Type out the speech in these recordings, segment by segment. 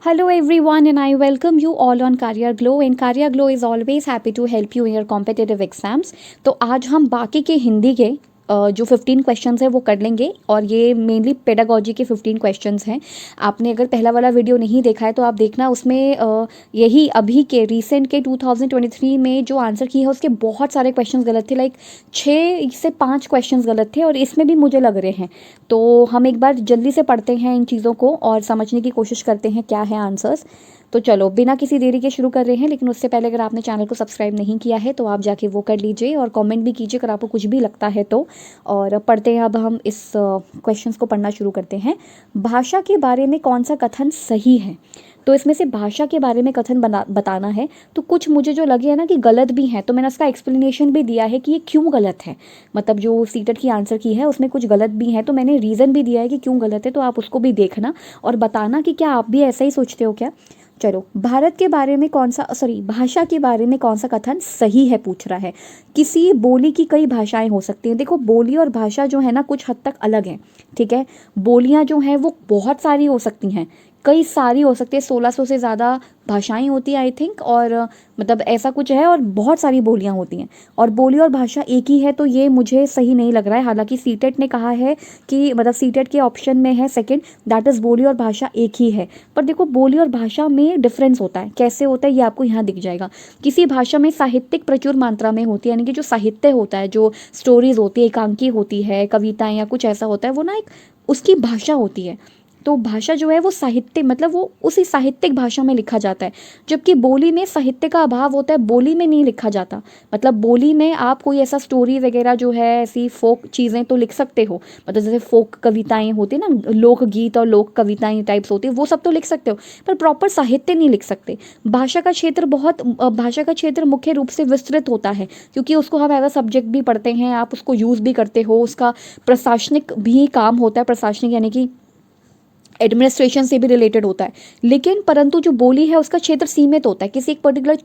Hello everyone and I welcome you all on Career Glow and Career Glow is always happy to help you in your competitive exams। तो आज हम बाकी के हिंदी के जो 15 questions हैं वो कर लेंगे और ये मेनली पेडागोजी के 15 क्वेश्चंस हैं। आपने अगर पहला वाला वीडियो नहीं देखा है तो आप देखना, उसमें यही अभी के रिसेंट के 2023 में जो आंसर की है उसके बहुत सारे क्वेश्चंस गलत थे, लाइक 6 से 5 क्वेश्चंस गलत थे और इसमें भी मुझे लग रहे हैं। तो हम एक बार जल्दी से पढ़ते हैं इन चीज़ों को और समझने की कोशिश करते हैं क्या है आंसर्स। तो चलो बिना किसी देरी के शुरू कर रहे हैं, लेकिन उससे पहले अगर आपने चैनल को सब्सक्राइब नहीं किया है तो आप जाके वो कर लीजिए और कमेंट भी कीजिए अगर आपको कुछ भी लगता है तो। और पढ़ते हैं, अब हम इस क्वेश्चंस को पढ़ना शुरू करते हैं। भाषा के बारे में कौन सा कथन सही है? तो इसमें से भाषा के बारे में कथन बताना है, तो कुछ मुझे जो लगे है ना कि गलत भी हैं, तो मैंने उसका एक्सप्लेनेशन भी दिया है कि ये क्यों गलत है। मतलब जो सीटेट की आंसर की है उसमें कुछ गलत भी हैं, तो मैंने रीज़न भी दिया है कि क्यों गलत है, तो आप उसको भी देखना और बताना कि क्या आप भी ऐसा ही सोचते हो क्या। चलो, भारत के बारे में भाषा के बारे में कौन सा कथन सही है पूछ रहा है। किसी बोली की कई भाषाएं हो सकती हैं। देखो, बोली और भाषा जो है ना कुछ हद तक अलग है, ठीक है। बोलियां जो हैं वो बहुत सारी हो सकती हैं, कई सारी हो सकती है, 1600 से ज़्यादा भाषाएं होती हैं आई थिंक, और मतलब ऐसा कुछ है, और बहुत सारी बोलियां होती हैं। और बोली और भाषा एक ही है, तो ये मुझे सही नहीं लग रहा है। हालांकि सीटेट ने कहा है कि मतलब सीटेट के ऑप्शन में है सेकंड, दैट इज़ बोली और भाषा एक ही है। पर देखो, बोली और भाषा में डिफरेंस होता है। कैसे होता है ये आपको यहाँ दिख जाएगा। किसी भाषा में साहित्यिक प्रचुर मात्रा में होती है, यानी कि जो साहित्य होता है, जो स्टोरीज होती है, एकांकी होती है, कविताएं या कुछ ऐसा होता है, वो ना एक उसकी भाषा होती है। तो भाषा जो है वो साहित्य, मतलब वो उसी साहित्यिक भाषा में लिखा जाता है। जबकि बोली में साहित्य का अभाव होता है, बोली में नहीं लिखा जाता। मतलब बोली में आप कोई ऐसा स्टोरी वगैरह जो है, ऐसी फोक चीज़ें तो लिख सकते हो, मतलब जैसे फोक कविताएं होती है ना, लोकगीत और लोक कविताएं टाइप्स होती है, वो सब तो लिख सकते हो, पर प्रॉपर साहित्य नहीं लिख सकते। भाषा का क्षेत्र मुख्य रूप से विस्तृत होता है, क्योंकि उसको हम एज अ सब्जेक्ट भी पढ़ते हैं, आप उसको यूज़ भी करते हो। उसका प्रशासनिक भी काम होता है, प्रशासनिक यानी कि एडमिनिस्ट्रेशन से भी रिलेटेड होता है। लेकिन परंतु जो बोली है उसका क्षेत्र सीमित होता है, किसी एक पर्टिकुलर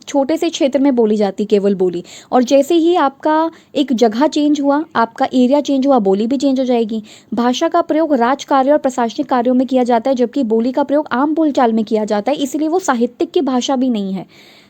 छोटे से क्षेत्र में बोली जाती केवल बोली। और जैसे ही आपका एक जगह चेंज हुआ, आपका एरिया चेंज हुआ, बोली भी चेंज हो जाएगी। भाषा का प्रयोग राज कार्य और प्रशासनिक कार्यों में किया जाता है, जबकि बोली का प्रयोग आम बोलचाल में किया जाता है, इसलिए वो साहित्यिक की भाषा भी नहीं है।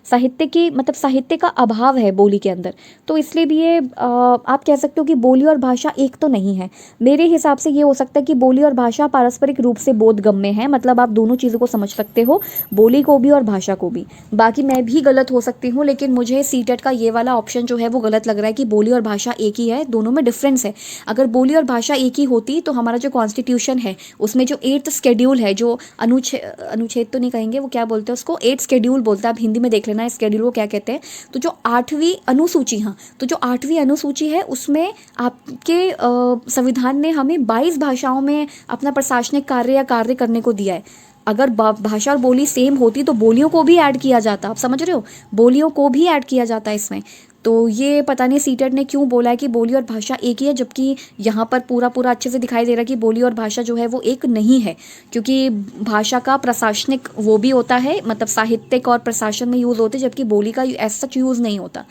साहित्य की मतलब साहित्य का अभाव है बोली के अंदर, तो इसलिए भी ये आप कह सकते हो कि बोली और भाषा एक तो नहीं है। मेरे हिसाब से ये हो सकता है कि बोली और भाषा पारस्परिक रूप से बोधगम्य है, मतलब आप दोनों चीज़ों को समझ सकते हो, बोली को भी और भाषा को भी। बाकी मैं भी गलत हो सकती हूँ, लेकिन मुझे सीटेट का ये वाला ऑप्शन जो है वो गलत लग रहा है कि बोली और भाषा एक ही है, दोनों में डिफरेंस है। अगर बोली और भाषा एक ही होती तो हमारा जो कॉन्स्टिट्यूशन है उसमें जो 8th शेड्यूल है, जो अनुच्छेद तो नहीं कहेंगे, वो क्या बोलते हैं उसको, 8th शेड्यूल बोलते हैं, आप हिंदी में देख लेना इस शेड्यूल को क्या कहते हैं। तो जो 8वीं अनुसूची, हाँ, तो जो 8वीं अनुसूची है उसमें आपके संविधान ने हमें 22 भाषाओं में अपना प्रशासनिक कार्य करने को दिया है। अगर भाषा और बोली सेम होती तो बोलियों को भी ऐड किया जाता, आप समझ रहे हो, बोलियों को भी ऐड किया जाता है इसमें। तो ये पता नहीं सीटेट ने क्यों बोला है कि बोली और भाषा एक ही है, जबकि यहाँ पर पूरा अच्छे से दिखाई दे रहा है कि बोली और भाषा जो है वो एक नहीं है। क्योंकि भाषा का प्रशासनिक वो भी होता है, मतलब साहित्यिक और प्रशासन में यूज़ होते हैं, जबकि बोली का एज सच यूज़ नहीं होता।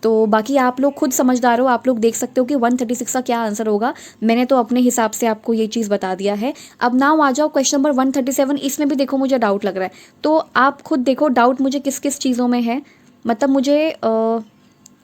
तो बाकी आप लोग खुद समझदार हो, आप लोग देख सकते हो कि 136 का क्या आंसर होगा। मैंने तो अपने हिसाब से आपको ये चीज़ बता दिया है। अब नाउ आ जाओ क्वेश्चन नंबर 137। इसमें भी देखो मुझे डाउट लग रहा है, तो आप खुद देखो डाउट मुझे किस किस चीज़ों में है। मतलब मुझे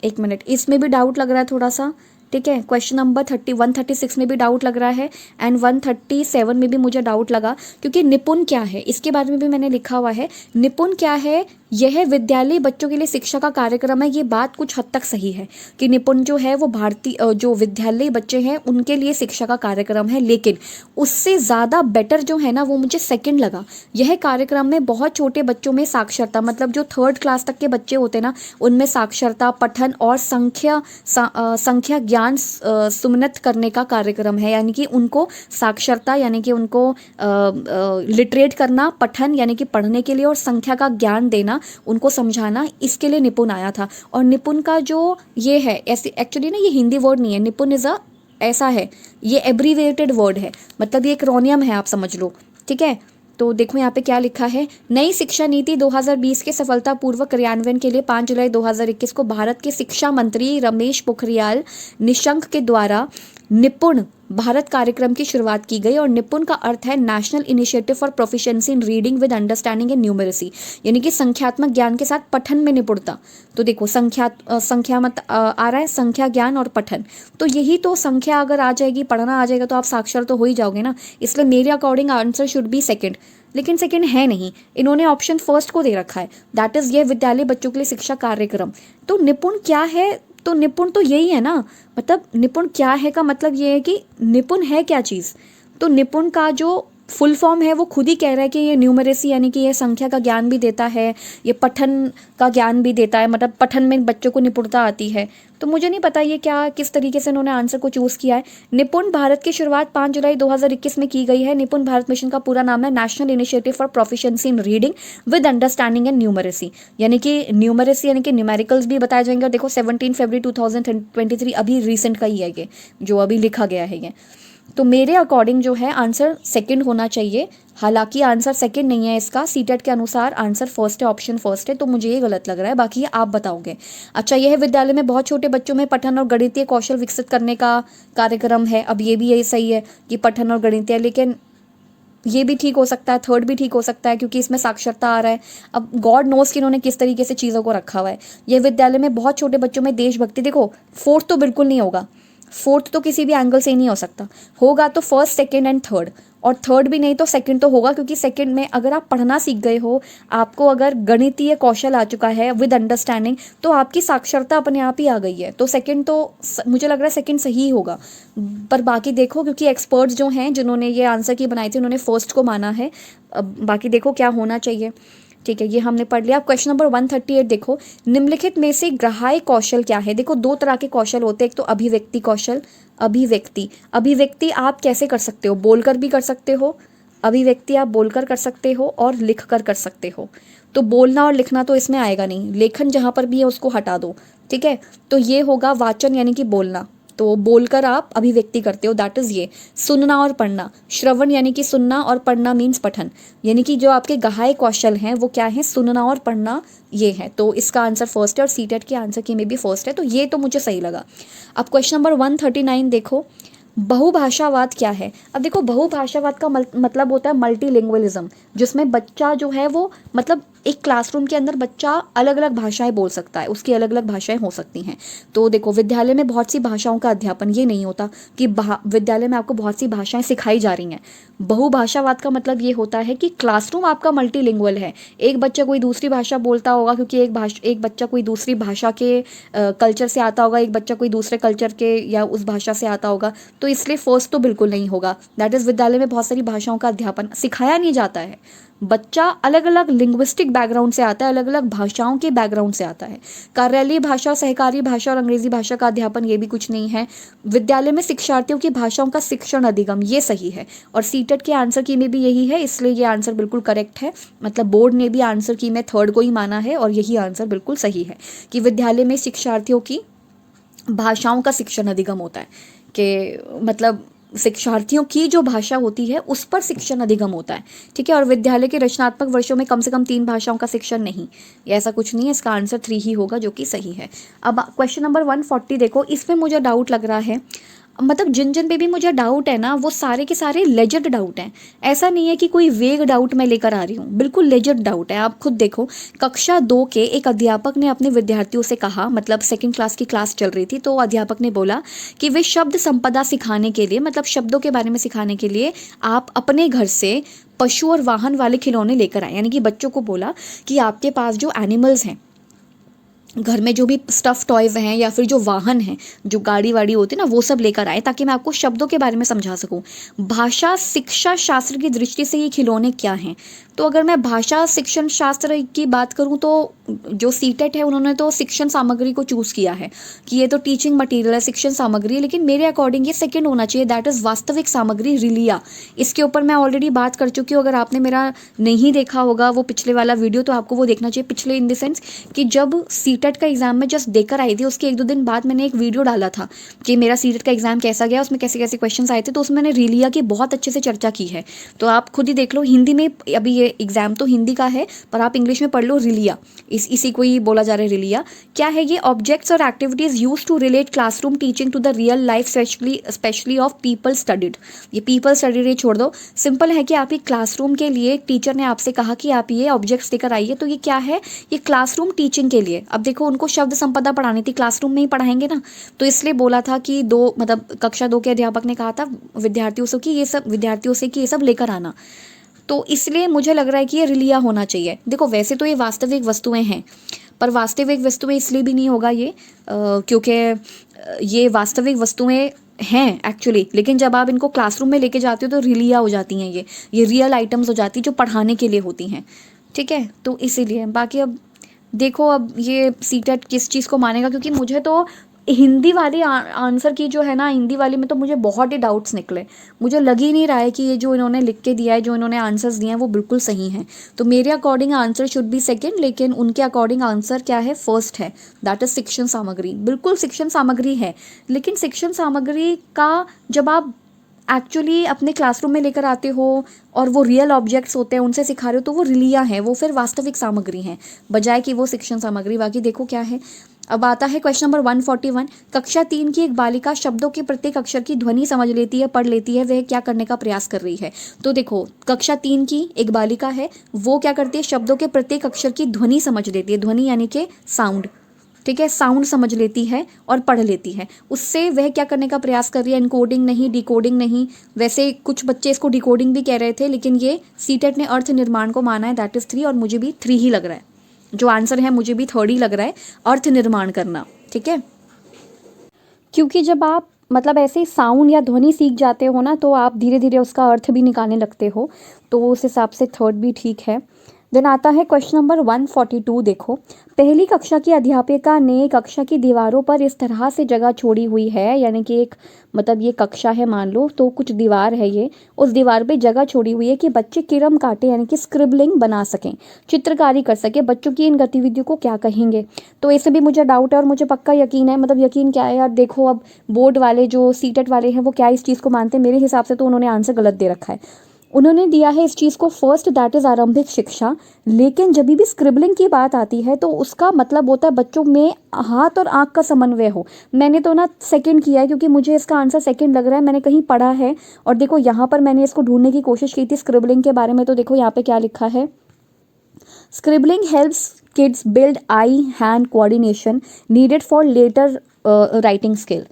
एक मिनट, इसमें भी डाउट लग रहा है थोड़ा सा, ठीक है। क्वेश्चन नंबर 136 में भी डाउट लग रहा है एंड 137 में भी मुझे डाउट लगा, क्योंकि निपुण क्या है इसके बारे में भी मैंने लिखा हुआ है। निपुण क्या है, यह विद्यालय बच्चों के लिए शिक्षा का कार्यक्रम है। ये बात कुछ हद तक सही है कि निपुण जो है वो भारतीय जो विद्यालय बच्चे हैं उनके लिए शिक्षा का कार्यक्रम है, लेकिन उससे ज़्यादा बेटर जो है ना वो मुझे सेकंड लगा। यह कार्यक्रम में बहुत छोटे बच्चों में साक्षरता, मतलब जो 3rd क्लास तक के बच्चे होते हैं ना, उनमें साक्षरता, पठन और संख्या ज्ञान सुमनत करने का कार्यक्रम है। यानी कि उनको साक्षरता यानी कि उनको लिटरेट करना, पठन यानी कि पढ़ने के लिए, और संख्या का ज्ञान देना, उनको समझाना, इसके लिए निपुण आया था। और निपुण का जो ये है, ऐसे एक्चुअली ना ये हिंदी वर्ड नहीं है, निपुण इज ऐसा है, ये एब्रीवेटेड वर्ड है, मतलब ये एक्रोनियम है, आप समझ लो, ठीक है। तो देखो यहाँ पे क्या लिखा है। नई शिक्षा नीति 2020 के सफलतापूर्वक क्रियान्वयन के लिए 5 जुलाई 2021 को भारत के शिक्षा मंत्री रमेश पोखरियाल निशंक के द्वारा निपुण भारत कार्यक्रम की शुरुआत की गई, और निपुण का अर्थ है national initiative for proficiency in reading with understanding and numeracy, यानी कि संख्यात्मक ज्ञान के साथ पठन में निपुणता। तो देखो संख्या मत आ रहा है, संख्या ज्ञान और पठन, तो यही तो संख्या अगर आ जाएगी, पढ़ना आ जाएगा, तो आप साक्षर तो हो ही जाओगे ना। इसलिए मेरे according answer should B second, लेकिन सेकंड है नहीं, इन्होंने ऑप्शन फर्स्ट को दे रखा है, दैट इज ये विद्यालय बच्चों के लिए शिक्षा कार्यक्रम। तो निपुण क्या है, तो निपुण तो यही है ना, मतलब निपुण क्या है का मतलब ये है कि निपुण है क्या चीज़। तो निपुण का जो फुल फॉर्म है वो खुद ही कह रहा है कि ये न्यूमरेसी यानी कि ये संख्या का ज्ञान भी देता है, ये पठन का ज्ञान भी देता है, मतलब पठन में बच्चों को निपुणता आती है। तो मुझे नहीं पता ये क्या किस तरीके से इन्होंने आंसर को चूज़ किया है। निपुण भारत की शुरुआत 5 जुलाई 2021 में की गई है। निपुण भारत मिशन का पूरा नाम है national initiative for proficiency in reading with understanding and numeracy, यानी कि न्यूमरेसी यानी कि न्यूमेरिकल्स भी बताए जाएंगे। और देखो 17 फरवरी 2023 अभी रिसेंट का ही है ये, जो अभी लिखा गया है ये। तो मेरे अकॉर्डिंग जो है आंसर सेकंड होना चाहिए, हालांकि आंसर सेकंड नहीं है इसका, सीटेट के अनुसार आंसर फर्स्ट है, ऑप्शन फर्स्ट है, तो मुझे ये गलत लग रहा है, बाकी ये आप बताओगे। अच्छा, यह विद्यालय में बहुत छोटे बच्चों में पठन और गणितीय कौशल विकसित करने का कार्यक्रम है। अब ये भी यही सही है कि पठन और गणितीय, लेकिन ये भी ठीक हो सकता है, थर्ड भी ठीक हो सकता है, क्योंकि इसमें साक्षरता आ रहा है। अब गॉड नोस कि इन्होंने किस तरीके से चीज़ों को रखा हुआ है। यह विद्यालय में बहुत छोटे बच्चों में देशभक्ति, देखो फोर्थ तो बिल्कुल नहीं होगा, फोर्थ तो किसी भी एंगल से ही नहीं हो सकता, होगा तो फर्स्ट सेकंड एंड थर्ड, और थर्ड भी नहीं तो सेकंड तो होगा, क्योंकि सेकंड में अगर आप पढ़ना सीख गए हो, आपको अगर गणितीय कौशल आ चुका है विद अंडरस्टैंडिंग, तो आपकी साक्षरता अपने आप ही आ गई है। तो सेकंड तो मुझे लग रहा है सेकंड सही होगा। पर बाकी देखो, क्योंकि एक्सपर्ट्स जो हैं जिन्होंने ये आंसर की बनाई थी उन्होंने फर्स्ट को माना है। अब बाकी देखो क्या होना चाहिए। ठीक है, ये हमने पढ़ लिया। अब क्वेश्चन नंबर 138 देखो, निम्नलिखित में से ग्राह्य कौशल क्या है। देखो दो तरह के कौशल होते हैं, एक तो अभिव्यक्ति कौशल, अभिव्यक्ति आप कैसे कर सकते हो, बोलकर भी कर सकते हो, अभिव्यक्ति आप बोलकर कर सकते हो और लिखकर कर सकते हो। तो बोलना और लिखना तो इसमें आएगा नहीं, लेखन जहाँ पर भी है उसको हटा दो। ठीक है, तो ये होगा वाचन यानी कि बोलना, तो बोलकर आप अभिव्यक्ति करते हो, दैट इज ये। सुनना और पढ़ना, श्रवण यानी कि सुनना और पढ़ना मीन्स पठन, यानी कि जो आपके ग्राह्य कौशल हैं वो क्या है, सुनना और पढ़ना ये है। तो इसका आंसर फर्स्ट है, और सीटेट के आंसर की में भी फर्स्ट है, तो ये तो मुझे सही लगा। अब क्वेश्चन नंबर 139 देखो, बहुभाषावाद क्या है। अब देखो बहुभाषावाद का मतलब होता है मल्टीलिंगुअलिज्म, जिसमें बच्चा जो है वो मतलब एक क्लासरूम के अंदर बच्चा अलग अलग भाषाएं बोल सकता है, उसकी अलग अलग भाषाएं हो सकती हैं। तो देखो विद्यालय में बहुत सी भाषाओं का अध्यापन, ये नहीं होता कि विद्यालय में आपको बहुत सी भाषाएं सिखाई जा रही हैं। बहुभाषावाद का मतलब ये होता है कि क्लासरूम आपका मल्टीलिंगुअल है, एक बच्चा कोई दूसरी भाषा बोलता होगा क्योंकि एक बच्चा कोई दूसरी भाषा के कल्चर से आता होगा, एक बच्चा कोई दूसरे कल्चर के या उस भाषा से आता होगा, तो इसलिए फर्स्ट तो बिल्कुल नहीं होगा। दैट इज़ विद्यालय में बहुत सारी भाषाओं का अध्यापन सिखाया नहीं जाता है, बच्चा अलग अलग लिंग्विस्टिक बैकग्राउंड से आता है, अलग अलग भाषाओं के बैकग्राउंड से आता है। कार्यालयीय भाषा, सहकारी भाषा और अंग्रेजी भाषा का अध्यापन ये भी कुछ नहीं है। विद्यालय में शिक्षार्थियों की भाषाओं का शिक्षण अधिगम ये सही है, और सीटेट के आंसर की में भी यही है, इसलिए ये आंसर बिल्कुल करेक्ट है। मतलब बोर्ड ने भी आंसर की में थर्ड को ही माना है, और यही आंसर बिल्कुल सही है कि विद्यालय में शिक्षार्थियों की भाषाओं का शिक्षण अधिगम होता है, कि मतलब शिक्षार्थियों की जो भाषा होती है उस पर शिक्षण अधिगम होता है। ठीक है, और विद्यालय के रचनात्मक वर्षों में कम से कम 3 भाषाओं का शिक्षण नहीं, ऐसा कुछ नहीं है, इसका आंसर 3 ही होगा, जो कि सही है। अब क्वेश्चन नंबर 140 देखो, इसमें मुझे डाउट लग रहा है, मतलब जिन जिन पे भी मुझे डाउट है ना वो सारे के सारे लेजेंड डाउट हैं, ऐसा नहीं है कि कोई वेग डाउट मैं लेकर आ रही हूँ, बिल्कुल लेजेंड डाउट है। आप खुद देखो, कक्षा 2 के एक अध्यापक ने अपने विद्यार्थियों से कहा, मतलब सेकंड क्लास की क्लास चल रही थी, तो अध्यापक ने बोला कि वे शब्द संपदा सिखाने के लिए, मतलब शब्दों के बारे में सिखाने के लिए आप अपने घर से पशु और वाहन वाले खिलौने लेकर आए, यानी कि बच्चों को बोला कि आपके पास जो एनिमल्स हैं घर में, जो भी स्टफ टॉयज हैं या फिर जो वाहन हैं, जो गाड़ी वाड़ी होती है ना, वो सब लेकर आए ताकि मैं आपको शब्दों के बारे में समझा सकूं। भाषा शिक्षा शास्त्र की दृष्टि से ये खिलौने क्या हैं, तो अगर मैं भाषा शिक्षण शास्त्र की बात करूं तो जो सीटेट है उन्होंने तो शिक्षण सामग्री को चूज़ किया है कि ये तो टीचिंग मटेरियल है, शिक्षण सामग्री है, लेकिन मेरे अकॉर्डिंग ये सेकंड होना चाहिए, दैट इज़ वास्तविक सामग्री रिलिया। इसके ऊपर मैं ऑलरेडी बात कर चुकी हूँ, अगर आपने मेरा नहीं देखा होगा वो पिछले वाला वीडियो तो आपको वो देखना चाहिए, पिछले इन द सेंस कि जब सीटेट का एग्ज़ाम में जस्ट देकर आई थी, उसके 1-2 दिन बाद मैंने एक वीडियो डाला था कि मेरा सीटेट का एग्ज़ाम कैसा गया, उसमें कैसे कैसे क्वेश्चन आए थे, तो उसमें मैंने रिलिया की बहुत अच्छे से चर्चा की है। तो आप खुद ही देख लो, हिंदी में अभी ये एग्ज़ाम तो हिंदी का है, पर आप इंग्लिश में पढ़ लो रिलिया, इसी को ही बोला जा रहा है रिलिया। क्या है ये? ऑब्जेक्ट्स और activities use to relate classroom teaching to the real life, specially of people studied. ये पीपल स्टडीड ये छोड़ दो, सिंपल है कि आपकी क्लासरूम के लिए टीचर ने आपसे कहा कि आप ये ऑब्जेक्ट्स लेकर आइए, तो ये क्या है? ये क्लासरूम टीचिंग के लिए। अब देखो, उनको शब्द संपदा पढ़ानी थी, क्लासरूम में ही पढ़ाएंगे ना, तो इसलिए बोला था कि कक्षा 2 के अध्यापक ने कहा था विद्यार्थियों से कि ये सब लेकर आना। तो इसलिए मुझे लग रहा है कि ये रिलिया होना चाहिए। देखो, वैसे तो ये वास्तविक वस्तुएं हैं, पर वास्तविक वस्तुएं इसलिए भी नहीं होगा ये क्योंकि ये वास्तविक वस्तुएं हैं एक्चुअली, लेकिन जब आप इनको क्लासरूम में लेके जाते हो तो रिलिया हो जाती हैं, ये रियल आइटम्स हो जाती हैं जो पढ़ाने के लिए होती हैं। ठीक है, तो इसीलिए बाकी अब देखो, अब ये सीटेट किस चीज़ को मानेगा, क्योंकि मुझे तो हिंदी वाली आंसर की जो है ना, हिंदी वाली में तो मुझे बहुत ही डाउट्स निकले। मुझे लग ही नहीं रहा है कि ये जो इन्होंने लिख के दिया है, जो इन्होंने आंसर्स दिए हैं वो बिल्कुल सही हैं। तो मेरे according answer should B second, लेकिन उनके अकॉर्डिंग आंसर क्या है? फर्स्ट है, दैट इज शिक्षण सामग्री। बिल्कुल शिक्षण सामग्री है, लेकिन शिक्षण सामग्री का जब आप एक्चुअली अपने क्लासरूम में लेकर आते हो और वो रियल ऑब्जेक्ट्स होते हैं उनसे सिखा रहे हो, तो वो रिलिया है, वो फिर वास्तविक सामग्री हैं, बजाय कि वो शिक्षण सामग्री। बाकी देखो क्या है। अब आता है क्वेश्चन नंबर 141। कक्षा 3 की एक बालिका शब्दों के प्रत्येक अक्षर की ध्वनि समझ लेती है, पढ़ लेती है, वह क्या करने का प्रयास कर रही है? तो देखो, कक्षा 3 की एक बालिका है, वो क्या करती है? शब्दों के प्रत्येक अक्षर की ध्वनि समझ लेती है, ध्वनि यानी कि साउंड। ठीक है, साउंड समझ लेती है और पढ़ लेती है, उससे वह क्या करने का प्रयास कर रही है? इनकोडिंग नहीं, डिकोडिंग नहीं। वैसे कुछ बच्चे इसको डिकोडिंग भी कह रहे थे, लेकिन ये सीटेट ने अर्थ निर्माण को माना है, दैट इज 3, और मुझे भी 3 ही लग रहा है। जो आंसर है मुझे भी 3rd ही लग रहा है, अर्थ निर्माण करना। ठीक है, क्योंकि जब आप मतलब ऐसे साउंड या ध्वनि सीख जाते हो ना, तो आप धीरे धीरे उसका अर्थ भी निकालने लगते हो, तो उस हिसाब से 3rd भी ठीक है। देन आता है क्वेश्चन नंबर 142। देखो, पहली कक्षा की अध्यापिका ने कक्षा की दीवारों पर इस तरह से जगह छोड़ी हुई है, यानी कि एक मतलब ये कक्षा है मान लो, तो कुछ दीवार है, ये उस दीवार पे जगह छोड़ी हुई है कि बच्चे किरम काटे यानी कि स्क्रिबलिंग बना सकें, चित्रकारी कर सके। बच्चों की इन गतिविधियों को क्या कहेंगे? तो इससे भी मुझे डाउट है और मुझे पक्का यकीन है, मतलब यकीन क्या है यार, देखो अब बोर्ड वाले जो सीटेट वाले हैं वो क्या इस चीज़ को मानते हैं? मेरे हिसाब से तो उन्होंने आंसर गलत दे रखा है। उन्होंने दिया है इस चीज़ को फर्स्ट, दैट इज़ आरंभिक शिक्षा, लेकिन जब भी स्क्रिबलिंग की बात आती है तो उसका मतलब होता है बच्चों में हाथ और आंख का समन्वय हो। मैंने तो ना सेकंड किया है, क्योंकि मुझे इसका आंसर सेकंड लग रहा है, मैंने कहीं पढ़ा है। और देखो यहाँ पर मैंने इसको ढूंढने की कोशिश की थी स्क्रिबलिंग के बारे में, तो देखो यहाँ पे क्या लिखा है, scribbling helps kids build eye hand coordination needed for letter writing skill,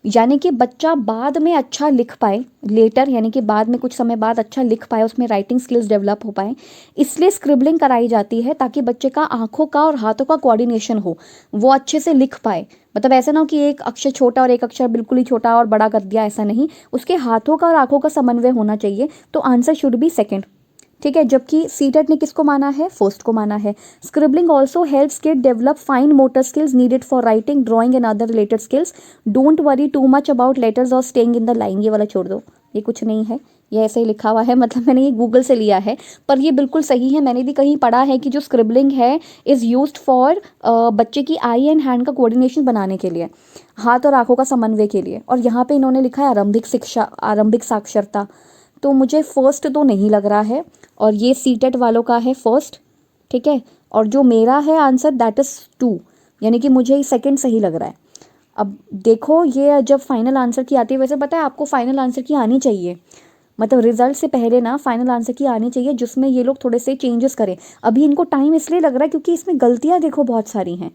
यानी कि बच्चा बाद में अच्छा लिख पाए, लेटर यानी कि बाद में कुछ समय बाद अच्छा लिख पाए, उसमें राइटिंग स्किल्स डेवलप हो पाए, इसलिए स्क्रिबलिंग कराई जाती है, ताकि बच्चे का आंखों का और हाथों का कोऑर्डिनेशन हो, वो अच्छे से लिख पाए। मतलब ऐसा ना हो कि एक अक्षर छोटा और एक अक्षर बिल्कुल ही छोटा और बड़ा कर दिया, ऐसा नहीं, उसके हाथों का और आंखों का समन्वय होना चाहिए। तो आंसर शुड बी सेकेंड। ठीक है, जबकि सीटेट ने किसको माना है? फर्स्ट को माना है। Scribbling also helps kid develop fine motor skills needed for writing, drawing and other related skills. Don't worry too much about letters और स्टेइंग इन द लाइन। ये वाला छोड़ दो, ये कुछ नहीं है, ये ऐसे ही लिखा हुआ है, मतलब मैंने ये गूगल से लिया है, पर ये बिल्कुल सही है। मैंने भी कहीं पढ़ा है कि जो स्क्रिबलिंग है इज़ यूज्ड फॉर बच्चे की आई एंड हैंड का कोऑर्डिनेशन बनाने के लिए, हाथ और आंखों का समन्वय के लिए। और यहाँ पे इन्होंने लिखा है आरंभिक शिक्षा, आरंभिक साक्षरता, तो मुझे फर्स्ट तो नहीं लग रहा है, और ये सीटेट वालों का है फर्स्ट। ठीक है, और जो मेरा है आंसर दैट इज़ 2, यानी कि मुझे सेकंड सही लग रहा है। अब देखो, ये जब फाइनल आंसर की आती है, वैसे पता है आपको फाइनल आंसर की आनी चाहिए, मतलब रिजल्ट से पहले ना फाइनल आंसर की आनी चाहिए, जिसमें ये लोग थोड़े से चेंजेस करें। अभी इनको टाइम इसलिए लग रहा है क्योंकि इसमें गलतियाँ देखो बहुत सारी हैं।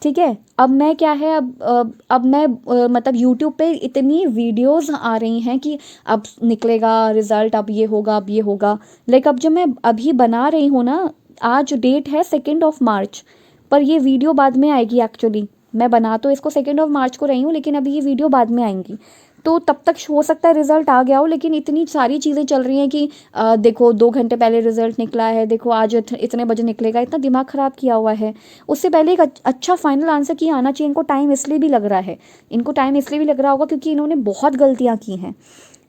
ठीक है, अब मैं क्या है, अब मैं मतलब यूट्यूब पे इतनी वीडियोस आ रही हैं कि अब निकलेगा रिज़ल्ट, अब ये होगा, अब ये होगा। लाइक अब जब मैं अभी बना रही हूँ ना, आज डेट है 2 मार्च, पर ये वीडियो बाद में आएगी। एक्चुअली मैं बना तो इसको 2 मार्च को रही हूँ, लेकिन अभी ये वीडियो बाद में आएंगी, तो तब तक हो सकता है रिज़ल्ट आ गया हो। लेकिन इतनी सारी चीज़ें चल रही हैं कि देखो 2 घंटे पहले रिज़ल्ट निकला है, देखो आज इतने बजे निकलेगा, इतना दिमाग ख़राब किया हुआ है। उससे पहले एक अच्छा फाइनल आंसर की आना चाहिए। इनको टाइम इसलिए भी लग रहा है, इनको टाइम इसलिए भी लग रहा होगा क्योंकि इन्होंने बहुत गलतियाँ की हैं।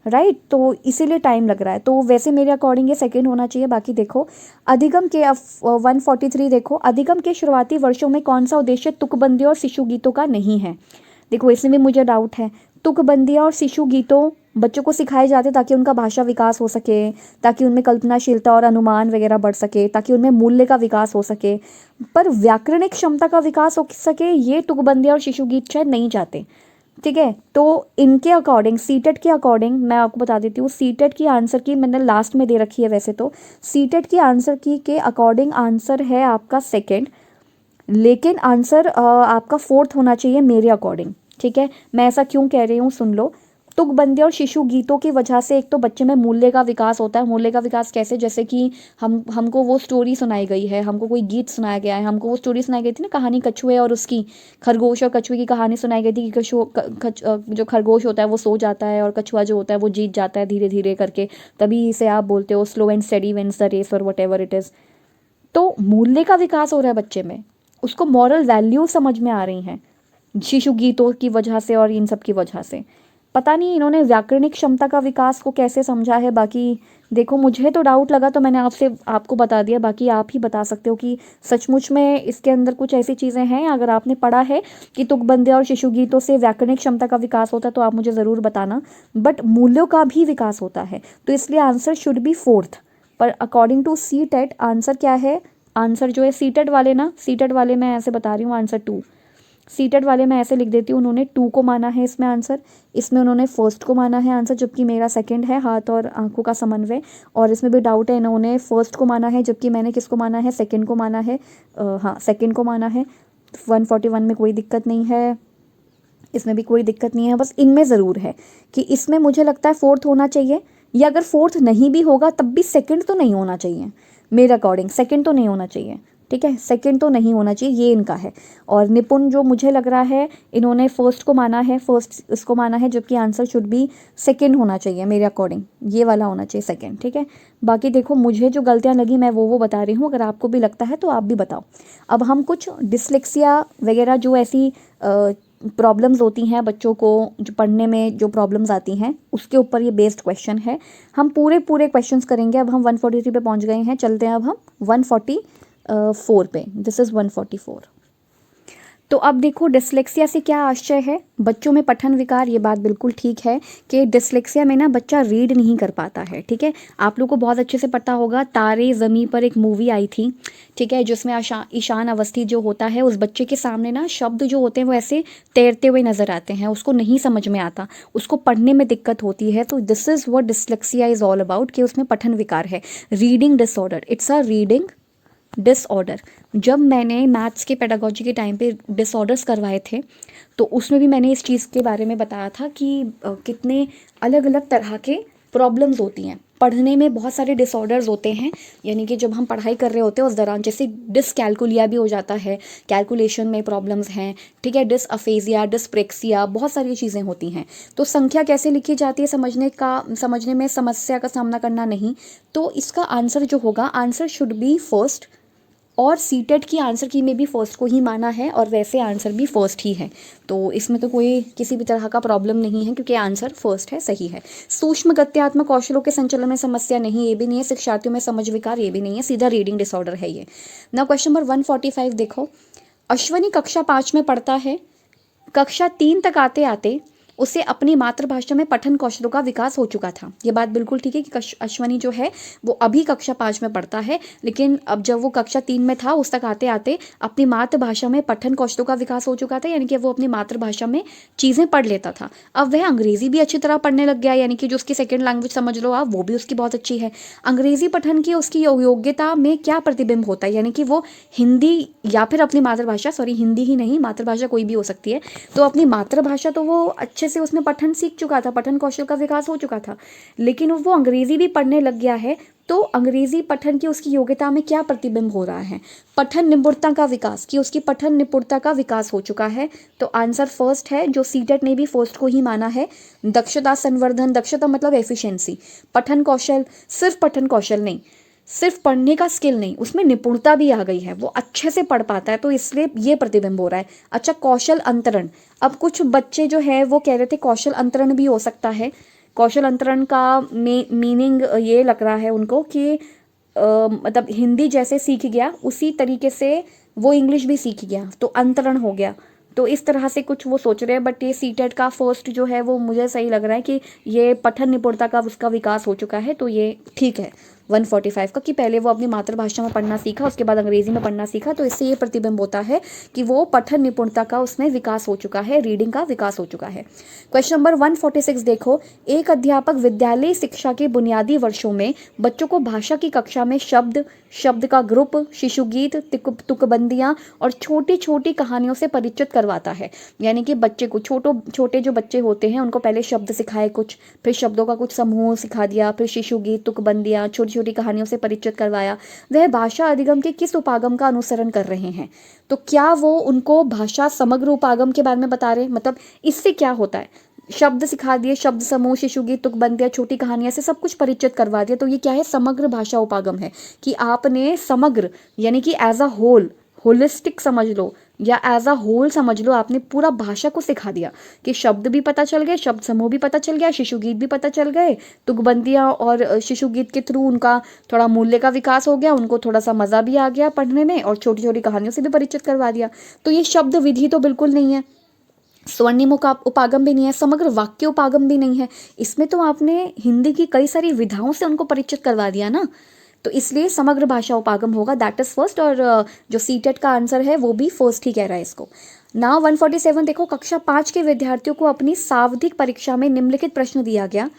राइट, तो इसीलिए टाइम लग रहा है। तो वैसे मेरे अकॉर्डिंग ये सेकंड होना चाहिए। बाकी देखो अधिगम के 143 देखो, अधिगम के शुरुआती वर्षों में कौन सा उद्देश्य तुकबंदी और शिशु गीतों का नहीं है। देखो इसमें भी मुझे डाउट है। तुकबंदियाँ और शिशु गीतों बच्चों को सिखाए जाते ताकि उनका भाषा विकास हो सके, ताकि उनमें कल्पनाशीलता और अनुमान वगैरह बढ़ सके, ताकि उनमें मूल्य का विकास हो सके, पर व्याकरणिक क्षमता का विकास हो सके ये तुकबंदियाँ और शिशु गीत शायद नहीं चाहते। ठीक है, तो इनके अकॉर्डिंग सीटेट के अकॉर्डिंग मैं आपको बता देती हूँ, सीटेट की आंसर की मैंने लास्ट में दे रखी है। वैसे तो सीटेट की आंसर की के अकॉर्डिंग आंसर है आपका सेकंड, लेकिन आंसर आपका फोर्थ होना चाहिए मेरे अकॉर्डिंग। ठीक है, मैं ऐसा क्यों कह रही हूँ सुन लो। तुकबंदी और शिशु गीतों की वजह से एक तो बच्चे में मूल्य का विकास होता है। मूल्य का विकास कैसे, जैसे कि हमको वो स्टोरी सुनाई गई है, हमको कोई गीत सुनाया गया है, हमको वो स्टोरी सुनाई गई थी ना, कहानी कछुए और उसकी, खरगोश और कछुए की कहानी सुनाई गई थी कि जो खरगोश होता है वो सो जाता है और कछुआ जो होता है वो जीत जाता है धीरे धीरे करके, तभी इसे आप बोलते हो slow and study wins the race और वट एवर इट इज़। तो मूल्य का विकास हो रहा है बच्चे में, उसको मॉरल वैल्यू समझ में आ रही हैं शिशु गीतों की वजह से और इन सब की वजह से। पता नहीं इन्होंने व्याकरणिक क्षमता का विकास को कैसे समझा है। बाकी देखो मुझे तो डाउट लगा तो मैंने आपको बता दिया, बाकी आप ही बता सकते हो कि सचमुच में इसके अंदर कुछ ऐसी चीज़ें हैं। अगर आपने पढ़ा है कि तुकबंदी और शिशु गीतों से व्याकरणिक क्षमता का विकास होता है तो आप मुझे ज़रूर बताना, बट मूल्यों का भी विकास होता है, तो इसलिए आंसर शुड बी फोर्थ। पर according to CTET answer क्या है, आंसर जो है सीटेट वाले ना, सीटेट वाले मैं ऐसे बता रही हूँ आंसर टू, सीटेट वाले मैं ऐसे लिख देती हूँ, उन्होंने टू को माना है इसमें आंसर, इसमें उन्होंने फर्स्ट को माना है आंसर, जबकि मेरा सेकंड है हाथ और आंखों का समन्वय। और इसमें भी डाउट है, इन्होंने फर्स्ट को माना है जबकि मैंने किसको माना है, सेकंड को माना है। हाँ सेकंड को माना है। 141 में कोई दिक्कत नहीं है, इसमें भी कोई दिक्कत नहीं है, बस इनमें ज़रूर है कि इसमें मुझे लगता है फोर्थ होना चाहिए, या अगर फोर्थ नहीं भी होगा तब भी सेकंड तो नहीं होना चाहिए मेरे अकॉर्डिंग, सेकंड तो नहीं होना चाहिए। ठीक है, सेकंड तो नहीं होना चाहिए, ये इनका है। और निपुण जो मुझे लग रहा है इन्होंने फर्स्ट को माना है, फर्स्ट इसको माना है, जबकि आंसर शुड बी सेकंड होना चाहिए मेरे अकॉर्डिंग, ये वाला होना चाहिए सेकंड। ठीक है, बाकी देखो मुझे जो गलतियाँ लगी मैं वो बता रही हूँ, अगर आपको भी लगता है तो आप भी बताओ। अब हम कुछ डिसलेक्सिया वगैरह जो ऐसी प्रॉब्लम्स होती हैं बच्चों को, जो पढ़ने में जो प्रॉब्लम्स आती हैं उसके ऊपर ये बेस्ड क्वेश्चन है। हम पूरे क्वेश्चंस करेंगे। अब हम 143 पे पहुंच गए हैं, चलते हैं अब हम 144 पे। This is 144। तो अब देखो डिसलेक्सिया से क्या आश्चर्य है, बच्चों में पठन विकार, ये बात बिल्कुल ठीक है कि डिसलेक्सिया में ना बच्चा रीड नहीं कर पाता है। ठीक है, आप लोग को बहुत अच्छे से पता होगा, तारे ज़मीं पर एक मूवी आई थी, ठीक है, जिसमें ईशान अवस्थी जो होता है उस बच्चे के सामने ना शब्द जो होते हैं वो ऐसे तैरते हुए नज़र आते हैं, उसको नहीं समझ में आता, उसको पढ़ने में दिक्कत होती है। तो this is what dyslexia is all about, कि उसमें पठन विकार है, reading disorder, it's a reading disorder. जब मैंने मैथ्स के पेडागोजी के टाइम पे डिसऑर्डर्स करवाए थे तो उसमें भी मैंने इस चीज़ के बारे में बताया था कि कितने अलग अलग तरह के प्रॉब्लम्स होती हैं पढ़ने में, बहुत सारे डिसऑर्डर्स होते हैं। यानी कि जब हम पढ़ाई कर रहे होते हैं उस दौरान जैसे डिसकैलकुलिया भी हो जाता है, कैलकुलेशन में प्रॉब्लम्स हैं। ठीक है, डिसअफेजिया, डिसप्रेक्सिया, बहुत सारी चीज़ें होती हैं। तो संख्या कैसे लिखी जाती है समझने में समस्या का सामना करना नहीं। तो इसका आंसर जो होगा, आंसर शुड बी फर्स्ट, और सीटेट की आंसर की में भी फर्स्ट को ही माना है और वैसे आंसर भी फर्स्ट ही है। तो इसमें तो कोई किसी भी तरह का प्रॉब्लम नहीं है क्योंकि आंसर फर्स्ट है, सही है। सूक्ष्म गत्यात्मक कौशलों के संचलन में समस्या नहीं, ये भी नहीं है। शिक्षार्थियों में समझ विकार, ये भी नहीं है, सीधा रीडिंग डिसऑर्डर है ये। नाउ क्वेश्चन नंबर 145 देखो, अश्वनी कक्षा 5 में पढ़ता है, कक्षा 3 तक आते आते उसे अपनी मातृभाषा में पठन कौशलों का विकास हो चुका था। ये बात बिल्कुल ठीक है कि अश्वनी जो है वो अभी कक्षा 5 में पढ़ता है, लेकिन अब जब वो कक्षा 3 में था उस तक आते आते अपनी मातृभाषा में पठन कौशलों का विकास हो चुका था, यानी कि वो अपनी मातृभाषा में चीज़ें पढ़ लेता था। अब वह अंग्रेज़ी भी अच्छी तरह पढ़ने लग गया, यानी कि जो उसकी सेकेंड लैंग्वेज समझ लो आप, वो भी उसकी बहुत अच्छी है। अंग्रेज़ी पठन की उसकी योग्यता में क्या प्रतिबिंब होता है, यानी कि वो हिंदी या फिर अपनी मातृभाषा, सॉरी हिंदी ही नहीं, मातृभाषा कोई भी हो सकती है, तो अपनी मातृभाषा तो वो अच्छे से उसमें पठन सीख चुका था, पठन कौशल का विकास हो चुका था, लेकिन वो अंग्रेजी भी पढ़ने लग गया है। तो अंग्रेजी पठन की उसकी योग्यता में क्या प्रतिबिंब हो रहा है, पठन निपुणता का विकास, कि उसकी पठन निपुणता का विकास हो चुका है। तो आंसर फर्स्ट है, जो सीटेट ने भी फर्स्ट को ही माना है। दक्षता संवर्धन, दक्षता मतलब एफिशिएंसी, पठन कौशल, सिर्फ पठन कौशल नहीं, सिर्फ पढ़ने का स्किल नहीं, उसमें निपुणता भी आ गई है, वो अच्छे से पढ़ पाता है, तो इसलिए ये प्रतिबिंब हो रहा है। अच्छा, कौशल अंतरण, अब कुछ बच्चे जो है वो कह रहे थे कौशल अंतरण भी हो सकता है, कौशल अंतरण का मीनिंग ये लग रहा है उनको कि मतलब हिंदी जैसे सीख गया उसी तरीके से वो इंग्लिश भी सीख गया, तो अंतरण हो गया। तो इस तरह से कुछ वो सोच रहे हैं। बट ये सीटेट का फर्स्ट जो है वो मुझे सही लग रहा है कि ये पठन निपुणता का उसका विकास हो चुका है, तो ये ठीक है 145 का, कि पहले वो अपनी मातृभाषा में पढ़ना सीखा, उसके बाद अंग्रेजी में पढ़ना सीखा, तो इससे ये प्रतिबिंब होता है कि वो पठन निपुणता का उसमें विकास हो चुका है, रीडिंग का विकास हो चुका है। क्वेश्चन नंबर 146 देखो, एक अध्यापक विद्यालय शिक्षा के बुनियादी वर्षों में बच्चों को भाषा की कक्षा में शब्द, शब्द का ग्रुप, शिशु गीत, तुकबंदियाँ और छोटी छोटी कहानियों से परिचित करवाता है। यानी कि बच्चे को छोटे जो बच्चे होते हैं उनको पहले शब्द सिखाए कुछ, फिर शब्दों का कुछ समूह सिखा दिया, फिर शिशु गीत, तुकबंदियाँ, छोटी छोटी कहानियों से परिचित करवाया। वह भाषा अधिगम के किस उपागम का अनुसरण कर रहे हैं? तो क्या वो उनको भाषा समग्र उपागम के बारे में बता रहे हैं? मतलब इससे क्या होता है, शब्द सिखा दिए, शब्द समूह, शिशु गीत, तुकबंदियाँ, छोटी कहानियां से सब कुछ परिचित करवा दिया, तो ये क्या है? समग्र भाषा उपागम है कि आपने समग्र यानी कि एज अ होल, होलिस्टिक समझ लो या एज अ होल समझ लो, आपने पूरा भाषा को सिखा दिया कि शब्द भी पता चल गए, शब्द समूह भी पता चल गया, शिशु गीत भी पता चल गए, तुकबंदियाँ और शिशु गीत के थ्रू उनका थोड़ा मूल्य का विकास हो गया, उनको थोड़ा सा मज़ा भी आ गया पढ़ने में, और छोटी छोटी कहानियों से भी परिचित करवा दिया। तो ये शब्द विधि तो बिल्कुल नहीं है, स्वर्णिम का उपागम भी नहीं है, समग्र वाक्य उपागम भी नहीं है। इसमें तो आपने हिंदी की कई सारी विधाओं से उनको परिचित करवा दिया ना, तो इसलिए समग्र भाषा उपागम होगा, दैट इज फर्स्ट। और जो सीटेट का आंसर है वो भी फर्स्ट ही कह रहा है इसको। नाउ 147 देखो, कक्षा 5 के विद्यार्थियों को अपनी सावधिक परीक्षा में निम्नलिखित प्रश्न दिया गया।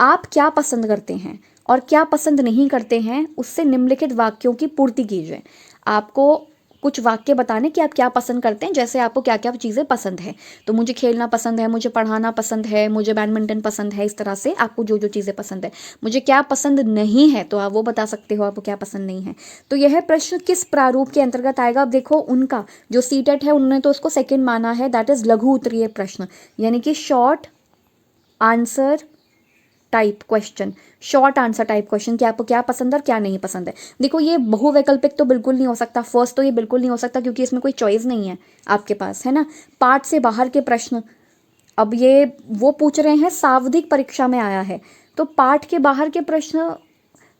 आप क्या पसंद करते हैं और क्या पसंद नहीं करते हैं, उससे निम्नलिखित वाक्यों की पूर्ति कीजिए। आपको कुछ वाक्य बताने कि आप क्या पसंद करते हैं, जैसे आपको क्या क्या चीज़ें पसंद है। तो मुझे खेलना पसंद है, मुझे पढ़ाना पसंद है, मुझे बैडमिंटन पसंद है, इस तरह से आपको जो जो चीज़ें पसंद है। मुझे क्या पसंद नहीं है तो आप वो बता सकते हो, आपको क्या पसंद नहीं है। तो यह प्रश्न किस प्रारूप के अंतर्गत आएगा? अब देखो, उनका जो सीटेट है उन्होंने तो उसको सेकेंड माना है, दैट इज लघु उत्तरीय प्रश्न, यानी कि short answer type question, short answer type question कि आपको क्या पसंद है और क्या नहीं पसंद है। देखो, ये बहुवैकल्पिक तो बिल्कुल नहीं हो सकता, फर्स्ट तो ये बिल्कुल नहीं हो सकता क्योंकि इसमें कोई चॉइस नहीं है आपके पास, है ना। पाठ से बाहर के प्रश्न, अब ये वो पूछ रहे हैं सावधिक परीक्षा में आया है, तो पाठ के बाहर के प्रश्न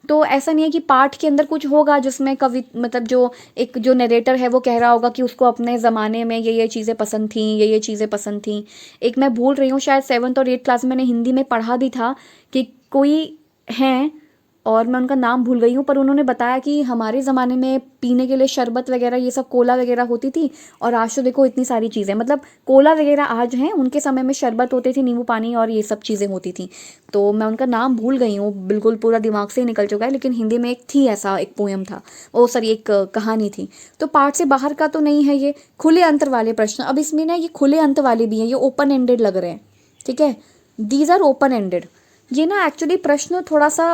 तो ऐसा नहीं है कि पाठ के अंदर कुछ होगा जिसमें कवि मतलब जो एक जो नरेटर है वो कह रहा होगा कि उसको अपने ज़माने में ये चीज़ें पसंद थी, ये चीज़ें पसंद थी। एक मैं भूल रही हूँ, शायद 7th और 8th क्लास में मैंने हिंदी में पढ़ा भी था कि कोई हैं, और मैं उनका नाम भूल गई हूँ, पर उन्होंने बताया कि हमारे ज़माने में पीने के लिए शरबत वगैरह ये सब कोला वगैरह होती थी, और आज तो देखो इतनी सारी चीज़ें, मतलब कोला वगैरह आज हैं, उनके समय में शरबत होती थी, नींबू पानी और ये सब चीज़ें होती थी। तो मैं उनका नाम भूल गई हूँ, बिल्कुल पूरा दिमाग से ही निकल चुका है, लेकिन हिंदी में एक थी, ऐसा एक पोएम था, वो सॉरी एक कहानी थी। तो पाठ से बाहर का तो नहीं है ये, खुले अंतर वाले प्रश्न। अब इसमें ना ये खुले अंत वाले भी हैं, ये ओपन एंडेड लग रहे हैं, ठीक है, दीज आर ओपन एंडेड। ये ना एक्चुअली प्रश्न थोड़ा सा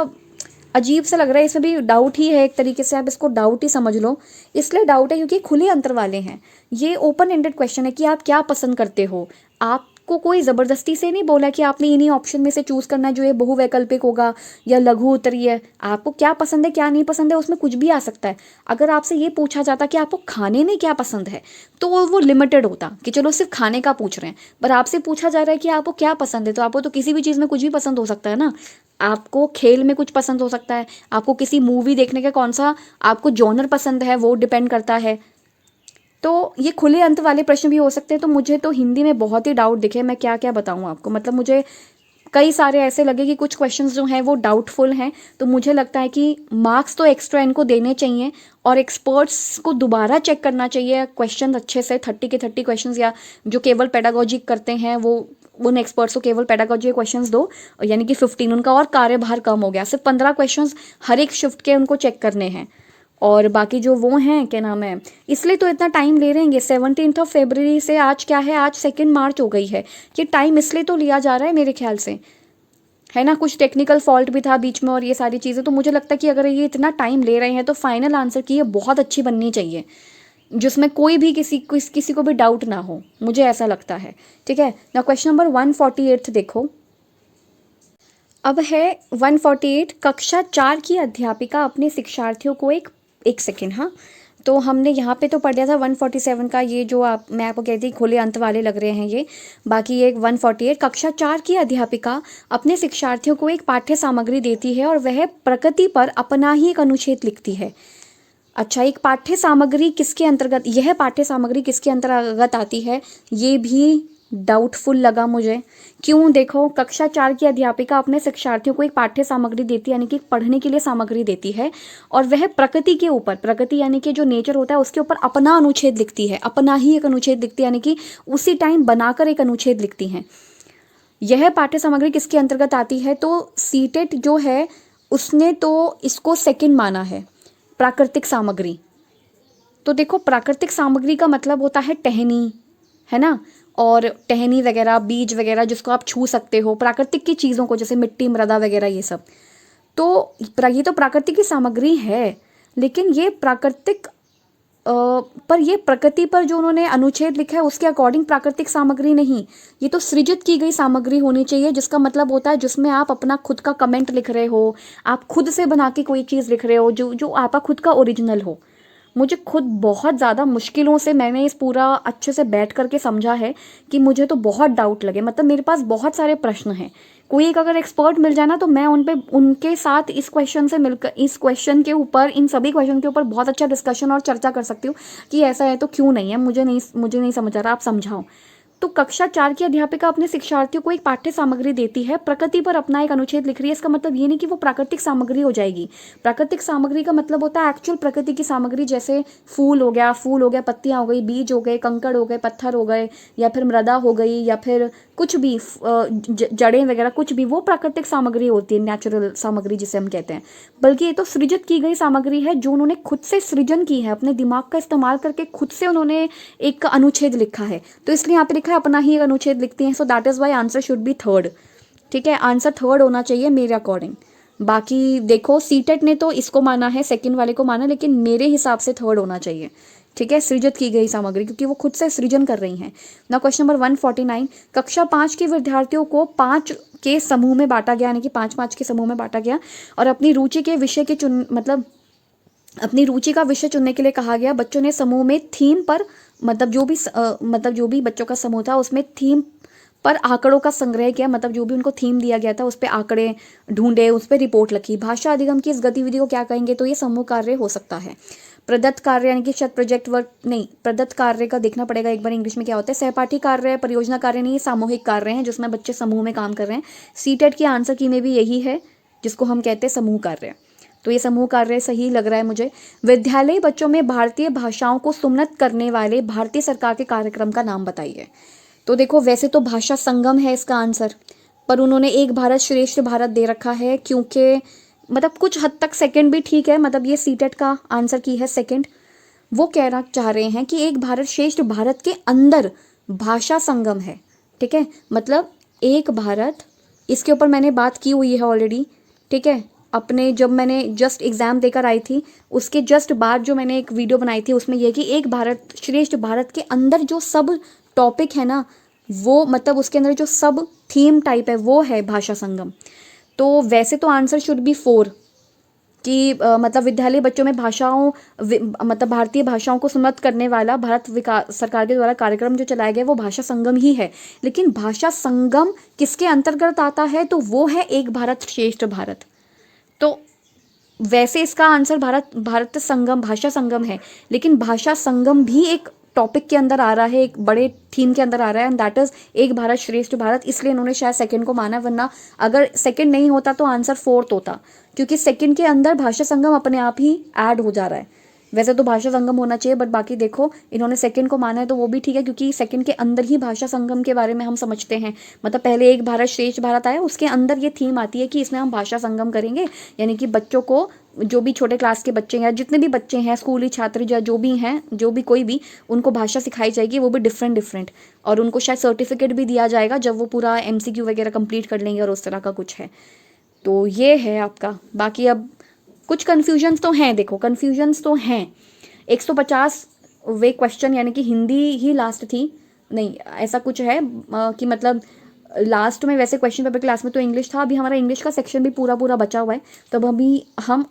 अजीब सा लग रहा है, इसमें भी डाउट ही है, एक तरीके से आप इसको डाउट ही समझ लो। इसलिए डाउट है क्योंकि खुले अंतर वाले हैं, ये ओपन एंडेड क्वेश्चन है कि आप क्या पसंद करते हो। आपको कोई ज़बरदस्ती से नहीं बोला कि आपने इन्हीं ऑप्शन में से चूज़ करना है जो ये बहुवैकल्पिक होगा या लघु उत्तरीय। आपको क्या पसंद है क्या नहीं पसंद है उसमें कुछ भी आ सकता है। अगर आपसे ये पूछा जाता कि आपको खाने में क्या पसंद है तो वो लिमिटेड होता कि चलो सिर्फ खाने का पूछ रहे हैं, पर आपसे पूछा जा रहा है कि आपको क्या पसंद है, तो आपको तो किसी भी चीज़ में कुछ भी पसंद हो सकता है ना। आपको खेल में कुछ पसंद हो सकता है, आपको किसी मूवी देखने का कौन सा आपको जॉनर पसंद है वो डिपेंड करता है। तो ये खुले अंत वाले प्रश्न भी हो सकते हैं। तो मुझे तो हिंदी में बहुत ही डाउट दिखे, मैं क्या क्या बताऊँ आपको, मतलब मुझे कई सारे ऐसे लगे कि कुछ क्वेश्चंस जो हैं वो डाउटफुल हैं। तो मुझे लगता है कि मार्क्स तो एक्स्ट्रा इनको देने चाहिए और एक्सपर्ट्स को दोबारा चेक करना चाहिए क्वेश्चन अच्छे से, 30 के 30 क्वेश्चंस, या जो केवल पेडागोजी करते हैं वो उन एक्सपर्ट्स को केवल पेडागोजी के क्वेश्चंस दो, यानी कि 15 उनका और कार्यभार कम हो गया, सिर्फ 15 क्वेश्चंस हर एक शिफ्ट के उनको चेक करने हैं, और बाकी जो वो हैं क्या नाम है, इसलिए तो इतना टाइम ले रहेंगे। 17 फरवरी से आज क्या है, आज 2 मार्च हो गई है, ये टाइम इसलिए तो लिया जा रहा है मेरे ख्याल से, है ना। कुछ टेक्निकल फॉल्ट भी था बीच में और ये सारी चीज़ें, तो मुझे लगता है कि अगर ये इतना टाइम ले रहे हैं तो फाइनल आंसर की ये बहुत अच्छी बननी चाहिए जिसमें कोई भी किसी को भी डाउट ना हो, मुझे ऐसा लगता है। ठीक है ना, क्वेश्चन नंबर 148 देखो, अब है 148, कक्षा 4 की अध्यापिका अपने शिक्षार्थियों को एक सेकेंड, हाँ, तो हमने यहाँ पे तो पढ़ लिया था 147 का, ये जो मैं आपको कहती खुले अंत वाले लग रहे हैं ये। बाकी ये 148, कक्षा 4 की अध्यापिका अपने शिक्षार्थियों को एक पाठ्य सामग्री देती है और वह प्रकृति पर अपना ही एक अनुच्छेद लिखती है। अच्छा, एक पाठ्य सामग्री किसके अंतर्गत, यह पाठ्य सामग्री किसके अंतर्गत आती है, ये भी डाउटफुल लगा मुझे। क्यों? देखो, कक्षा 4 की अध्यापिका अपने शिक्षार्थियों को एक पाठ्य सामग्री देती है, यानी कि पढ़ने के लिए सामग्री देती है, और वह प्रकृति के ऊपर, प्रकृति यानी कि जो नेचर होता है उसके ऊपर अपना अनुच्छेद लिखती है, अपना ही एक अनुच्छेद लिखती है, यानी कि उसी टाइम बनाकर एक अनुच्छेद लिखती हैं। यह पाठ्य सामग्री किसके अंतर्गत आती है? तो सीटेट जो है उसने तो इसको सेकंड माना है, प्राकृतिक सामग्री। तो देखो, प्राकृतिक सामग्री का मतलब होता है टहनी, है ना, और टहनी वगैरह, बीज वगैरह जिसको आप छू सकते हो, प्राकृतिक की चीज़ों को, जैसे मिट्टी, मृदा वगैरह, ये सब। तो ये तो प्राकृतिक की सामग्री है, लेकिन ये प्राकृतिक पर ये प्रकृति पर जो उन्होंने अनुच्छेद लिखा है उसके अकॉर्डिंग प्राकृतिक सामग्री नहीं, ये तो सृजित की गई सामग्री होनी चाहिए, जिसका मतलब होता है जिसमें आप अपना खुद का कमेंट लिख रहे हो, आप खुद से बना के कोई चीज़ लिख रहे हो, जो आपका खुद का ओरिजिनल हो। मुझे खुद बहुत ज़्यादा मुश्किलों से मैंने इस पूरा अच्छे से बैठ करके समझा है कि मुझे तो बहुत डाउट लगे, मतलब मेरे पास बहुत सारे प्रश्न हैं। कोई एक अगर एक्सपर्ट मिल जाए ना, तो मैं उनके साथ इस क्वेश्चन से मिलकर, इस क्वेश्चन के ऊपर, इन सभी क्वेश्चन के ऊपर बहुत अच्छा डिस्कशन और चर्चा कर सकती हूँ कि ऐसा है तो क्यों नहीं है, मुझे नहीं समझ आ रहा, आप समझाओ। तो कक्षा 4 की अध्यापिका अपने शिक्षार्थियों को एक पाठ्य सामग्री देती है, प्रकृति पर अपना एक अनुच्छेद लिख रही है। इसका मतलब ये नहीं कि वो प्राकृतिक सामग्री हो जाएगी। प्राकृतिक सामग्री का मतलब होता है एक्चुअल प्रकृति की सामग्री, जैसे फूल हो गया, पत्तियां हो गई, बीज हो गए, कंकड़ हो गए, पत्थर हो गए, या फिर मृदा हो गई, या फिर कुछ भी जड़ें वगैरह, कुछ भी, वो प्राकृतिक सामग्री होती है, नेचुरल सामग्री जिसे हम कहते हैं। बल्कि ये तो सृजित की गई सामग्री है, जो उन्होंने खुद से सृजन की है, अपने दिमाग का इस्तेमाल करके खुद से उन्होंने एक अनुच्छेद लिखा है। तो इसलिए यहाँ पे लिखा है अपना ही एक अनुच्छेद लिखती हैं। So that is why answer should be third. ठीक है, आंसर थर्ड होना चाहिए मेरे अकॉर्डिंग। बाकी देखो, सीटेट ने तो इसको माना है, सेकंड वाले को माना, लेकिन मेरे हिसाब से थर्ड होना चाहिए। ठीक है, सृजित की गई सामग्री, क्योंकि वो खुद से सृजन कर रही हैं ना। क्वेश्चन नंबर 149, कक्षा 5 के विद्यार्थियों को 5 के समूह में बांटा गया, यानी कि 5-5 के समूह में बांटा गया, और अपनी रुचि के विषय के अपनी रुचि का विषय चुनने के लिए कहा गया। बच्चों ने समूह में थीम पर, मतलब जो भी बच्चों का समूह था उसमें थीम पर आंकड़ों का संग्रह किया, मतलब जो भी उनको थीम दिया गया था उस पर आंकड़े ढूंढे, उस पर रिपोर्ट लिखी। भाषा अधिगम की इस गतिविधि को क्या कहेंगे? तो ये समूह कार्य हो सकता है। प्रदत्त कार्य यानी कि शायद प्रोजेक्ट वर्क नहीं, प्रदत्त कार्य का देखना पड़ेगा एक बार इंग्लिश में क्या होता है। सहपाठी कार्य, परियोजना कार्य नहीं, ये सामूहिक कार्य हैं जिसमें बच्चे समूह में काम कर रहे हैं। सीटेट की आंसर की में भी यही है, जिसको हम कहते हैं समूह कार्य। तो ये समूह कार्य सही लग रहा है मुझे। विद्यालयी बच्चों में भारतीय भाषाओं को सुन्नत करने वाले भारतीय सरकार के कार्यक्रम का नाम बताइए। तो देखो, वैसे तो भाषा संगम है इसका आंसर, पर उन्होंने एक भारत श्रेष्ठ भारत दे रखा है, क्योंकि मतलब कुछ हद तक सेकंड भी ठीक है, मतलब ये सीटेट का आंसर की है सेकंड। वो कहना चाह रहे हैं कि एक भारत श्रेष्ठ भारत के अंदर भाषा संगम है। ठीक है, मतलब एक भारत, इसके ऊपर मैंने बात की हुई है ऑलरेडी। ठीक है, अपने जब मैंने जस्ट एग्ज़ाम देकर आई थी उसके जस्ट बाद जो मैंने एक वीडियो बनाई थी, उसमें यह कि एक भारत श्रेष्ठ भारत के अंदर जो सब टॉपिक है ना, वो मतलब उसके अंदर जो सब थीम टाइप है वो है भाषा संगम। तो वैसे तो आंसर शुड बी 4 कि मतलब विद्यालय बच्चों में मतलब भारतीय भाषाओं को सुन्नत करने वाला भारत विकास सरकार के द्वारा कार्यक्रम जो चलाया गया वो भाषा संगम ही है। लेकिन भाषा संगम किसके अंतर्गत आता है? तो वो है एक भारत श्रेष्ठ भारत। तो वैसे इसका आंसर भारत संगम, भाषा संगम है, लेकिन भाषा संगम भी एक टॉपिक के अंदर आ रहा है, एक बड़े थीम के अंदर आ रहा है, एंड दैट इज एक भारत श्रेष्ठ भारत। इसलिए इन्होंने शायद सेकंड को माना, वरना अगर सेकंड नहीं होता तो आंसर 4th होता, क्योंकि सेकंड के अंदर भाषा संगम अपने आप ही ऐड हो जा रहा है। वैसे तो भाषा संगम होना चाहिए, बट बाकी देखो इन्होंने सेकंड को माना है तो वो भी ठीक है, क्योंकि सेकंड के अंदर ही भाषा संगम के बारे में हम समझते हैं। मतलब पहले एक भारत श्रेष्ठ भारत आया, उसके अंदर ये थीम आती है कि इसमें हम भाषा संगम करेंगे, यानी कि बच्चों को, जो भी छोटे क्लास के बच्चे हैं, जितने भी बच्चे हैं, स्कूली छात्र या जो भी हैं, जो भी कोई भी, उनको भाषा सिखाई जाएगी, वो भी डिफरेंट, और उनको शायद सर्टिफिकेट भी दिया जाएगा जब वो पूरा MCQ वगैरह कंप्लीट कर लेंगे, और उस तरह का कुछ है। तो ये है आपका। बाकी अब कुछ कन्फ्यूजन्स तो हैं, देखो कन्फ्यूजन्स तो हैं। 150 वे क्वेश्चन, यानी कि हिंदी ही लास्ट थी, नहीं ऐसा कुछ है कि मतलब लास्ट में, वैसे क्वेश्चन पेपर क्लास में तो इंग्लिश था, अभी हमारा इंग्लिश का सेक्शन भी पूरा बचा हुआ है, तब अभी हम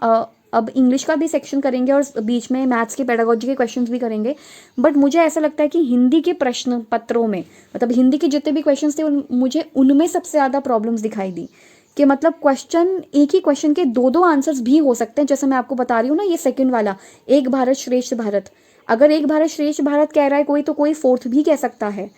अब इंग्लिश का भी सेक्शन करेंगे और बीच में मैथ्स के पेडागोजी के क्वेश्चंस भी करेंगे। बट मुझे ऐसा लगता है कि हिंदी के प्रश्न पत्रों में, मतलब हिंदी के जितने भी क्वेश्चंस थे मुझे उनमें सबसे ज़्यादा प्रॉब्लम्स दिखाई दी कि मतलब क्वेश्चन, एक ही क्वेश्चन के दो दो आंसर्स भी हो सकते हैं। जैसे मैं आपको बता रही हूँ ना, ये सेकंड वाला, एक भारत श्रेष्ठ भारत, अगर एक भारत श्रेष्ठ भारत कह रहा है कोई, तो कोई फोर्थ भी कह सकता है।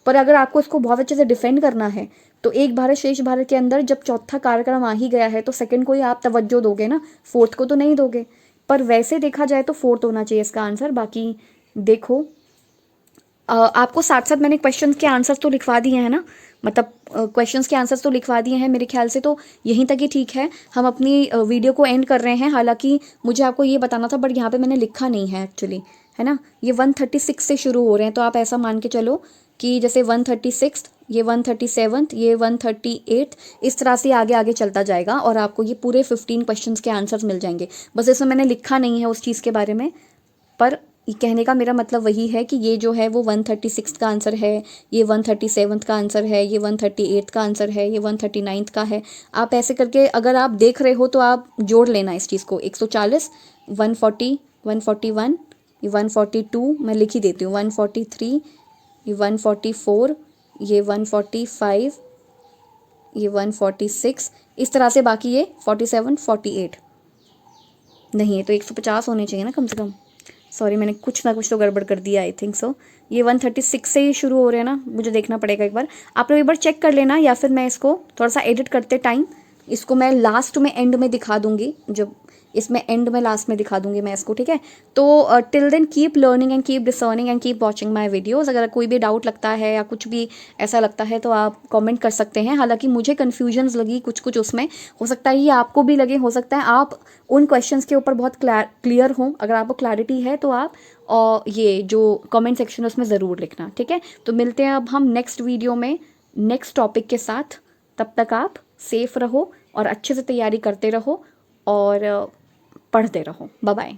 पर अगर आपको इसको बहुत अच्छे से डिफेंड करना है तो एक भारत श्रेष्ठ भारत के अंदर जब चौथा कार्यक्रम आ ही गया है तो सेकंड को ही आप तवज्जो दोगे ना, फोर्थ को तो नहीं दोगे। पर वैसे देखा जाए तो फोर्थ होना चाहिए इसका आंसर। बाकी देखो, आपको साथ साथ मैंने क्वेश्चंस के आंसर्स तो लिखवा दिए हैं ना, मतलब क्वेश्चंस के आंसर्स तो लिखवा दिए हैं मेरे ख्याल से, तो यहीं तक ही ठीक है। हम अपनी वीडियो को एंड कर रहे हैं। हालांकि मुझे आपको ये बताना था बट यहाँ पे मैंने लिखा नहीं है एक्चुअली, है ना। ये 136 से शुरू हो रहे हैं, तो आप ऐसा मान के चलो कि जैसे 136, ये 137, ये 138, इस तरह से आगे आगे चलता जाएगा और आपको ये पूरे 15 क्वेश्चंस के आंसर्स मिल जाएंगे। बस इसमें मैंने लिखा नहीं है उस चीज़ के बारे में, पर ये कहने का मेरा मतलब वही है कि ये जो है वो 136 का आंसर है, ये 137 का आंसर है, ये 138 का आंसर है, ये 139 का है। आप ऐसे करके अगर आप देख रहे हो तो आप जोड़ लेना इस चीज़ को, 140, 140, 141, ये 142, मैं लिख ही देती हूँ, 143, ये 144, ये 145, ये 146, इस तरह से बाकी ये 47, 48 नहीं है तो 150 होने चाहिए ना कम से कम। सॉरी, मैंने कुछ ना कुछ तो गड़बड़ कर दिया, आई थिंक सो। ये 136 से ही शुरू हो रहे हैं ना, मुझे देखना पड़ेगा एक बार, आप लोग एक बार चेक कर लेना, या फिर मैं इसको थोड़ा सा एडिट करते टाइम इसको मैं लास्ट में एंड में दिखा दूंगी, जब इसमें एंड में लास्ट में दिखा दूंगी मैं इसको, ठीक है। तो till then keep learning and keep discerning and keep watching my videos. अगर कोई भी डाउट लगता है या कुछ भी ऐसा लगता है तो आप कमेंट कर सकते हैं। हालांकि मुझे कन्फ्यूजन्स लगी कुछ कुछ उसमें, हो सकता है ये आपको भी लगे, हो सकता है आप उन क्वेश्चंस के ऊपर बहुत क्लियर हो। अगर आपको क्लैरिटी है तो आप और ये जो कमेंट सेक्शन है उसमें ज़रूर लिखना, ठीक है। तो मिलते हैं अब हम नेक्स्ट वीडियो में नेक्स्ट टॉपिक के साथ। तब तक आप सेफ रहो और अच्छे से तैयारी करते रहो और पढ़ते रहो। Bye bye.